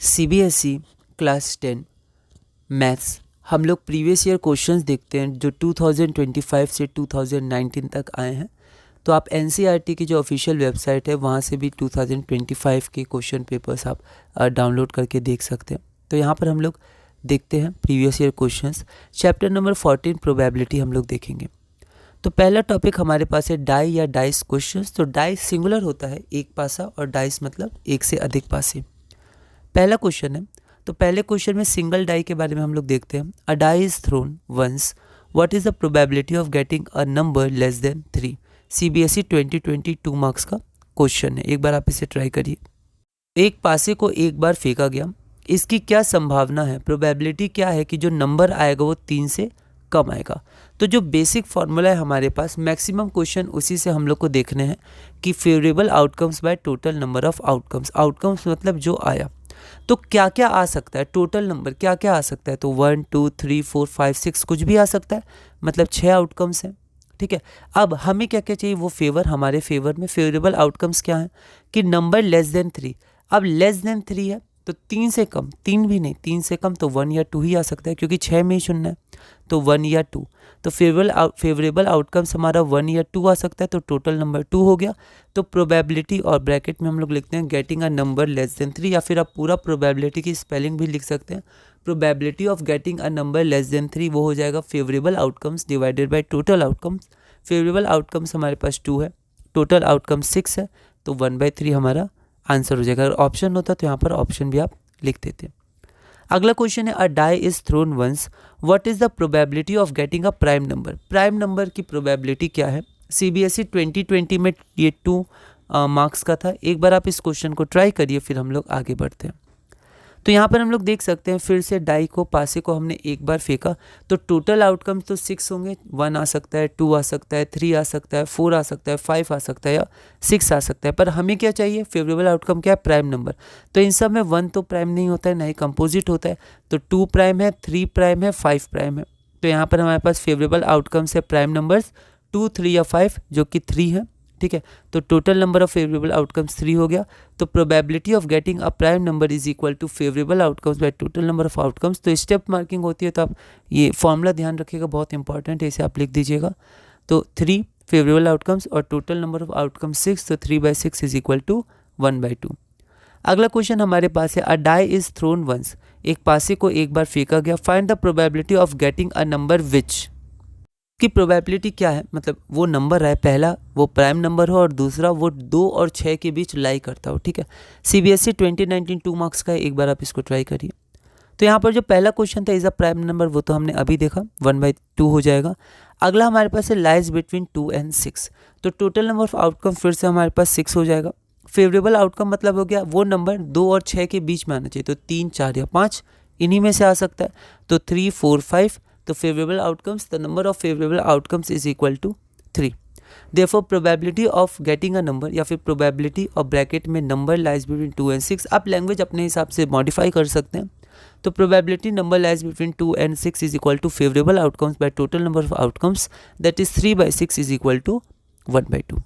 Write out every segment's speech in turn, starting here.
CBSE class 10 maths हम लोग previous year questions देखते हैं जो 2025 से 2019 तक आए हैं। तो आप एनसीईआरटी की जो ऑफिशियल वेबसाइट है वहाँ से भी 2025 के क्वेश्चन पेपर्स आप डाउनलोड करके देख सकते हैं। तो यहाँ पर हम लोग देखते हैं previous year questions. Chapter number 14 probability हम लोग देखेंगे। तो पहला टॉपिक हमारे पास है डाई या डाइस क्वेश्चंस। तो डाई सिंगुलर होता है एक पासा और डाइस मतलब एक से अधिक पासे। पहला क्वेश्चन है, तो पहले क्वेश्चन में सिंगल डाई के बारे में हम लोग देखते हैं। A die is thrown once, what is the probability of getting a number less than 3। CBSE 2022 marks का क्वेश्चन है। एक बार आप इसे ट्राई करिए। एक पासे को एक बार फेंका गया, इसकी क्या संभावना है, प्रोबेबिलिटी क्या है कि जो नंबर आएगा वो 3 से कम आएगा। तो जो बेसिक फॉर्मूला है हमारे पास, मैक्सिमम क्वेश्चन उसी से हम लोग को देखने हैं कि favourable outcomes by total number of outcomes. Outcomes मतलब जो आया, तो क्या क्या आ सकता है, टोटल नंबर क्या क्या आ सकता है। तो 1 2 3 4 5 6 कुछ भी आ सकता है, मतलब 6 आउटकम्स हैं। ठीक है, अब हमें क्या क्या चाहिए, वो फेवर, हमारे फेवर में फेवरेबल आउटकम्स क्या है कि नंबर लेस देन 3। अब लेस देन 3 है तो 3 से कम, 3 भी नहीं, 3 से कम तो 1 या 2 ही आ सकता है, क्योंकि 6 में ही चुनना है। तो 1 या 2, तो फेवरेबल आउटकम्स हमारा 1 या 2 आ सकता है, तो टोटल नंबर 2 हो गया। तो प्रोबेबिलिटी, और ब्रैकेट में हम लोग लिखते हैं getting a number less than 3, या फिर आप पूरा प्रोबेबिलिटी की स्पेलिंग भी लिख सकते हैं। Probability of getting a number less than 3 वो हो जाएगा favourable outcomes divided by total outcomes. Favourable outcomes हमारे पास 2 है, टोटल आउटकम 6 है, तो 1/3 हमारा आंसर हो जाएगा। अगर ऑप्शन होता तो यहाँ पर ऑप्शन भी आप लिख देते। अगला क्वेश्चन है, a die is thrown once, what is the probability of getting a prime number. Prime number की प्रोबेबिलिटी क्या है। सीबीएसई 2020 में ये 2 मार्क्स का था। एक बार आप इस क्वेश्चन को ट्राई करिए, फिर हम लोग आगे बढ़ते हैं। तो यहाँ पर हम लोग देख सकते हैं, फिर से डाई को, पासे को हमने एक बार फेंका, तो टोटल आउटकम्स तो 6 होंगे। 1 आ सकता है, 2 आ सकता है, 3 आ सकता है, 4 आ सकता है, 5 आ सकता है, या 6 आ सकता है। पर हमें क्या चाहिए, फेवरेबल आउटकम क्या है, प्राइम नंबर। तो इन सब में 1 तो प्राइम नहीं होता है, ना ही कंपोजिट होता है। तो 2 प्राइम है, 3 प्राइम है, 5 प्राइम है। तो यहाँ पर हमारे पास फेवरेबल आउटकम्स है प्राइम नंबर्स 2, 3 या 5, जो कि 3 है। ठीक है, तो total number of favourable outcomes 3 हो गया। तो probability of getting a prime number is equal to favourable outcomes by total number of outcomes. तो स्टेप मार्किंग होती है, तो आप ये फॉर्मूला ध्यान रखिएगा, बहुत इंपॉर्टेंट है, इसे आप लिख दीजिएगा। तो 3 फेवरेबल आउटकम्स और टोटल नंबर ऑफ आउटकम्स 6, तो 3/6 इज इक्वल टू 1/2। अगला क्वेश्चन हमारे पास है, a die is thrown once, एक पासे को एक बार फेंका गया, find the probability of getting a number विच। की प्रोबेबिलिटी क्या है, मतलब वो नंबर है, पहला वो प्राइम नंबर हो और दूसरा वो 2 और 6 के बीच लाई करता हो। ठीक है, सीबीएसई 2019 2 मार्क्स का है, एक बार आप इसको ट्राई करिए। तो यहाँ पर जो पहला क्वेश्चन था, इज अ प्राइम नंबर, वो तो हमने अभी देखा, 1/2 हो जाएगा। अगला हमारे पास है लाइज बिटवीन 2 and 6, तो टोटल नंबर ऑफ आउटकम फिर से हमारे पास 6 हो जाएगा। फेवरेबल आउटकम मतलब हो गया वो नंबर 2 और 6 के बीच में आना चाहिए, तो 3, 4 या 5 इन्हीं में से आ सकता है। तो 3, 4, 5, तो favourable outcomes, the number of favourable outcomes is equal to 3। Therefore probability of getting a number, या फिर प्रोबेबिलिटी ऑफ ब्रैकेट में नंबर लाइज बिटवीन 2 and 6, आप लैंग्वेज अपने हिसाब से मॉडिफाई कर सकते हैं। तो probability number lies between 2 and 6 is equal to favourable outcomes by total number of outcomes, that is 3/6 is equal to 1/2।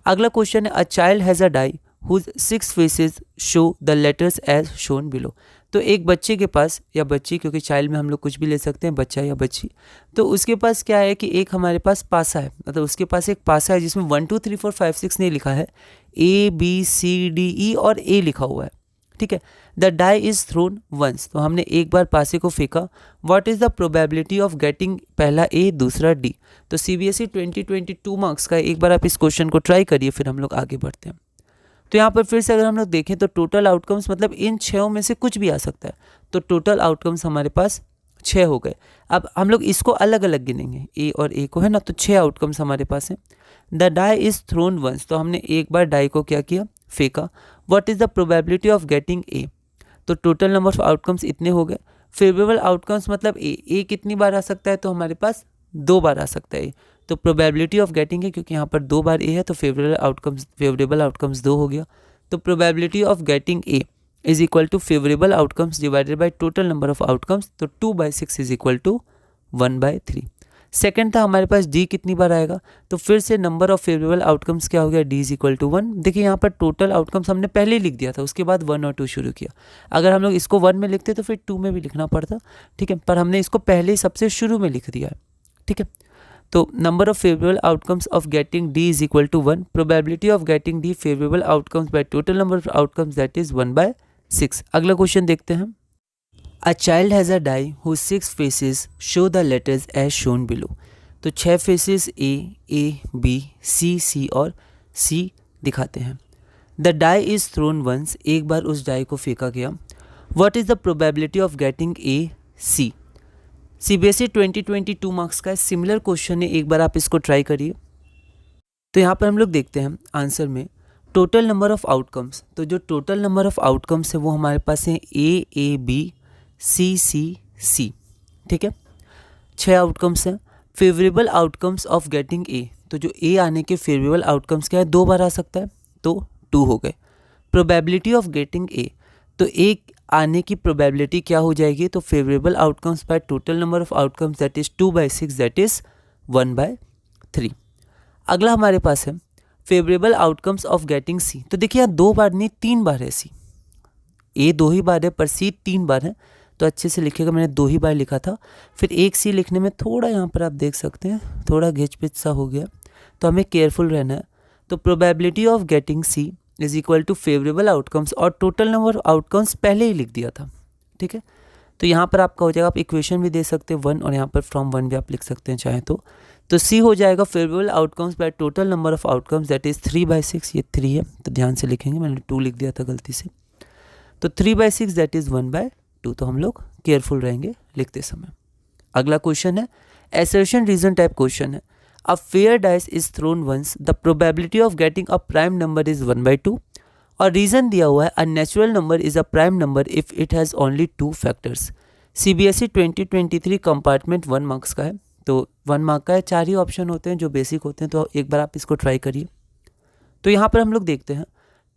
अगला क्वेश्चन है, a child has a die whose 6 faces show the letters as shown below. तो एक बच्चे के पास, या बच्ची, क्योंकि child में हम लोग कुछ भी ले सकते हैं, बच्चा या बच्ची, तो उसके पास क्या है कि एक हमारे पास पासा है, मतलब उसके पास एक पासा है जिसमें 1 2 3 4 5 6 नहीं लिखा है, ABCDE और A लिखा हुआ है। ठीक है, the die is thrown once, तो हमने एक बार पासे को फेंका, what is the probability of getting, पहला A दूसरा D। तो सीबीएसई 2022 मार्क्स का, एक बार आप इस क्वेश्चन को ट्राई करिए, फिर हम लोग आगे बढ़ते हैं। तो यहाँ पर फिर से अगर हम लोग देखें तो टोटल आउटकम्स मतलब इन 6 में से कुछ भी आ सकता है, तो टोटल आउटकम्स हमारे पास 6 हो गए। अब हम लोग इसको अलग अलग गिनेंगे, ए और ए को, है ना, तो 6 आउटकम्स हमारे पास हैं। The die is thrown once, तो हमने एक बार डाई को क्या किया, फेंका। What is the probability of getting A, तो टोटल नंबर ऑफ आउटकम्स इतने हो गए। फेवरेबल आउटकम्स मतलब ए कितनी बार आ सकता है, तो हमारे पास 2 बार आ सकता है। तो प्रोबेबिलिटी ऑफ गेटिंग है, क्योंकि यहाँ पर 2 बार ए है, तो फेवरेबल आउटकम्स 2 हो गया। तो probability of getting A is equal to favourable outcomes divided by total number of outcomes, तो 2/6 इज इक्वल टू 1/3। सेकंड था हमारे पास डी कितनी बार आएगा, तो फिर से नंबर ऑफ फेवरेबल आउटकम्स क्या हो गया, डी इज इक्वल टू 1। देखिए यहाँ पर टोटल आउटकम्स हमने पहले ही लिख दिया था, उसके बाद 1 और 2 शुरू किया। अगर हम लोग इसको 1 में लिखते तो फिर 2 में भी लिखना पड़ता, ठीक है, पर हमने इसको पहले ही सबसे शुरू में लिख दिया है, ठीक है। तो number of favourable outcomes of getting D is equal to 1, probability of getting D favourable outcomes by total number of outcomes that is 1/6। अगला क्वेश्चन देखते हैं। A child has a die whose 6 faces show the letters as shown below। तो 6 faces A, B, C और C दिखाते हैं। The die is thrown once, एक बार उस डाई को फेंका गया। What is the probability of getting A, C। CBSE 2022 marks का सिमिलर क्वेश्चन है, एक बार आप इसको ट्राई करिए। तो यहाँ पर हम लोग देखते हैं आंसर में टोटल नंबर ऑफ आउटकम्स। तो जो टोटल नंबर ऑफ आउटकम्स है वो हमारे पास है A, B, C, ठीक है, 6 आउटकम्स हैं। Favourable outcomes of getting A, तो जो A आने के फेवरेबल आउटकम्स क्या है, 2 बार आ सकता है, तो 2 हो गए। प्रोबेबिलिटी ऑफ गेटिंग A, तो एक आने की प्रोबेबिलिटी क्या हो जाएगी, तो favourable outcomes by total number of outcomes that is 2/6 that is 1/3। अगला हमारे पास है favourable outcomes of getting C। तो देखिए यहाँ 2 बार नहीं 3 बार है C, A 2 ही बार है पर C 3 बार है, तो अच्छे से लिखिएगा, मैंने 2 ही बार लिखा था। फिर एक C लिखने में थोड़ा यहाँ पर आप देख सकते हैं थोड़ा घिच पिच सा हो गया, तो हमें केयरफुल रहना है। तो probability of getting C is equal to favourable outcomes, और टोटल नंबर ऑफ आउटकम्स पहले ही लिख दिया था, ठीक है। तो यहाँ पर आपका हो जाएगा, आप इक्वेशन भी दे सकते हैं 1, और यहाँ पर फ्रॉम 1 भी आप लिख सकते हैं चाहे तो C हो जाएगा favourable outcomes by total number of outcomes that is 3/6। ये 3 है तो ध्यान से लिखेंगे, मैंने 2 लिख दिया था गलती से। तो 3/6 दैट इज 1/2, तो हम लोग केयरफुल रहेंगे लिखते समय। अगला क्वेश्चन है असर्शन रीजन टाइप क्वेश्चन है। A fair dice is thrown once, the probability of getting a prime number is 1/2, और रीजन दिया हुआ है a natural number is a prime number if it has only 2 factors. CBSE 2023 compartment 1 marks का है, तो 1 mark का है, 4 ही option होते हैं जो बेसिक होते हैं, तो एक बार आप इसको ट्राई करिए। तो यहाँ पर हम लोग देखते हैं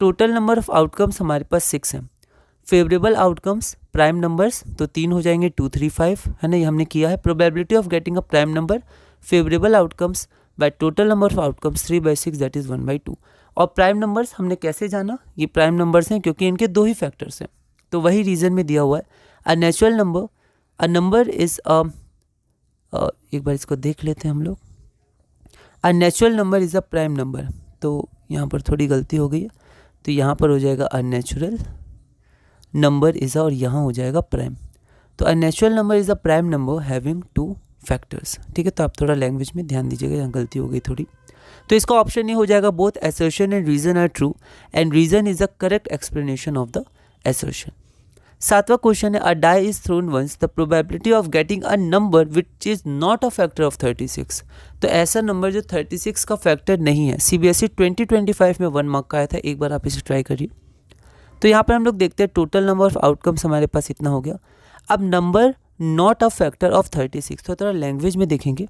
टोटल नंबर ऑफ आउटकम्स हमारे पास 6 हैं। फेवरेबल आउटकम्स प्राइम नंबर्स तो 3 हो जाएंगे, 2, 3, 5 है ना, ये हमने किया है। Probability of getting a prime number favourable outcomes by total number of outcomes 3/6 that is 1/2। और प्राइम नंबर्स हमने कैसे जाना, ये प्राइम नंबर्स हैं क्योंकि इनके 2 ही फैक्टर्स हैं, तो वही रीजन में दिया हुआ है। A natural number, a number is एक बार इसको देख लेते हैं हम लोग। अ natural number is a prime number, तो यहाँ पर थोड़ी गलती हो गई है, तो यहाँ पर हो जाएगा अ नेचुरल नंबर इज और यहाँ हो जाएगा प्राइम। तो अ natural number is a prime number having 2 factors, ठीक है। तो आप थोड़ा लैंग्वेज में ध्यान दीजिएगा, यहाँ गलती हो गई थोड़ी। तो इसका ऑप्शन ये हो जाएगा both assertion and reason are true and reason is the correct explanation of the assertion. 7वां क्वेश्चन है a die is thrown once, the probability of getting a number which is not a factor of 36। तो ऐसा number जो 36 का factor नहीं है। CBSE 2025 में 1 mark का आया था, एक बार आप इसे ट्राई करिए। तो यहाँ पर हम लोग देखते हैं टोटल नंबर ऑफ आउटकम्स हमारे पास इतना हो गया। अब number not a factor of 36, तो थोड़ा लैंग्वेज में देखेंगे।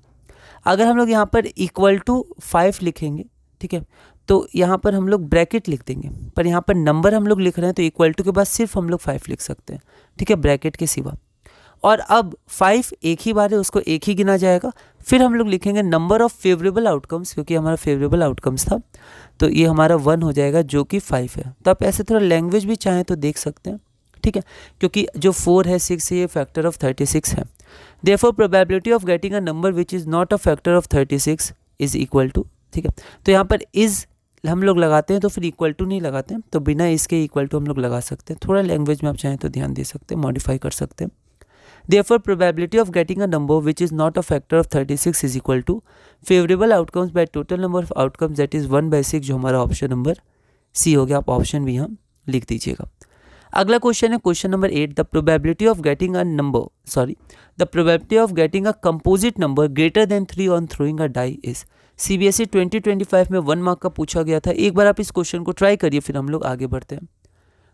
अगर हम लोग यहाँ पर इक्वल टू 5 लिखेंगे, ठीक है, तो यहाँ पर हम लोग ब्रैकेट लिख देंगे, पर यहाँ पर नंबर हम लोग लिख रहे हैं तो इक्वल टू के बाद सिर्फ हम लोग 5 लिख सकते हैं, ठीक है, ब्रैकेट के सिवा। और अब 5 एक ही बार है, उसको एक ही गिना जाएगा। फिर हम लोग लिखेंगे नंबर ऑफ फेवरेबल आउटकम्स, क्योंकि हमारा फेवरेबल आउटकम्स था, तो ये हमारा 1 हो जाएगा जो कि 5 है। तो आप ऐसे थोड़ा लैंग्वेज भी चाहें तो देख सकते हैं, ठीक है, क्योंकि जो 4 है 6 है ये फैक्टर ऑफ 36 है। Therefore probability of getting a number which is not a factor of 36 is equal to, ठीक है। तो यहाँ पर इज़ हम लोग लगाते हैं तो फिर इक्वल टू नहीं लगाते हैं, तो बिना इसके इक्वल टू हम लोग लगा सकते हैं। थोड़ा लैंग्वेज में आप चाहें तो ध्यान दे सकते हैं, मॉडिफाई कर सकते हैं। Therefore, probability of getting a number which is not a factor of 36 is equal to favorable outcomes by total number of outcomes that is 1/6, जो हमारा ऑप्शन नंबर C हो गया। आप ऑप्शन भी यहाँ लिख दीजिएगा। अगला क्वेश्चन है question number 8, the probability of getting a composite number greater than 3 on throwing a die is. CBSE 2025 में 1 मार्क का पूछा गया था, एक बार आप इस क्वेश्चन को ट्राई करिए, फिर हम लोग आगे बढ़ते हैं।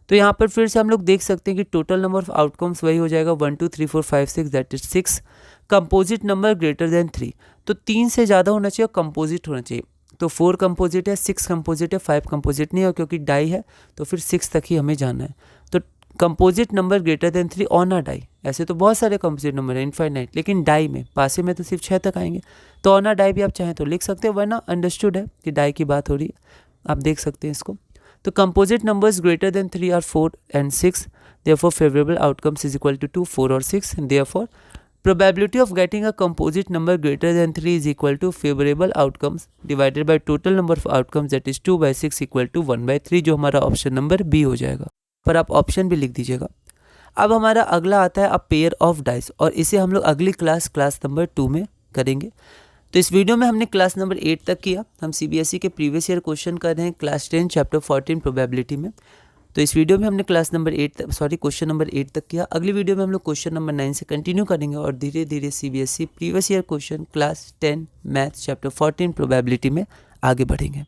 तो यहाँ पर फिर से हम लोग देख सकते हैं कि टोटल नंबर ऑफ आउटकम्स वही हो जाएगा 1 2 3 4 5 6 that is 6। Composite number greater than 3, तो 3 से ज़्यादा होना चाहिए और कंपोजिट होना चाहिए। तो 4 कंपोजिट है, 6 कंपोजिट है, 5 कंपोजिट नहीं है, और क्योंकि डाई है तो फिर 6 तक ही हमें जाना है। तो composite number greater than 3 on a die. ऐसे तो बहुत सारे कंपोजिट नंबर हैं इनफाइनाइट, लेकिन डाई में पासे में तो सिर्फ 6 तक आएंगे। तो ऑन अ डाई भी आप चाहें तो लिख सकते हो, वरना अंडरस्टूड है कि डाई की बात हो रही है, आप देख सकते हैं इसको। तो composite numbers greater than 3 are 4 and 6, therefore favorable outcomes is equal to 2, 4 और 6, therefore probability of getting a composite number greater than 3 is equal to favorable outcomes divided by total number of outcomes, that is 2 by 6 equal to 1 by 3, जो हमारा option number B हो जाएगा। पर आप option भी लिख दीजिएगा। अब हमारा अगला आता है अ पेयर ऑफ डाइस, और इसे हम लोग अगली क्लास नंबर 2 में करेंगे। तो इस वीडियो में हमने क्लास नंबर 8 तक किया। हम सीबीएसई के प्रीवियस ईयर क्वेश्चन कर रहे हैं क्लास 10 चैप्टर 14 प्रोबेबिलिटी में। तो इस वीडियो में हमने क्वेश्चन नंबर 8 तक किया। अगली वीडियो में हम लोग क्वेश्चन नंबर 9 से कंटिन्यू करेंगे और धीरे धीरे CBSE previous year question class 10 maths chapter 14 probability में आगे बढ़ेंगे।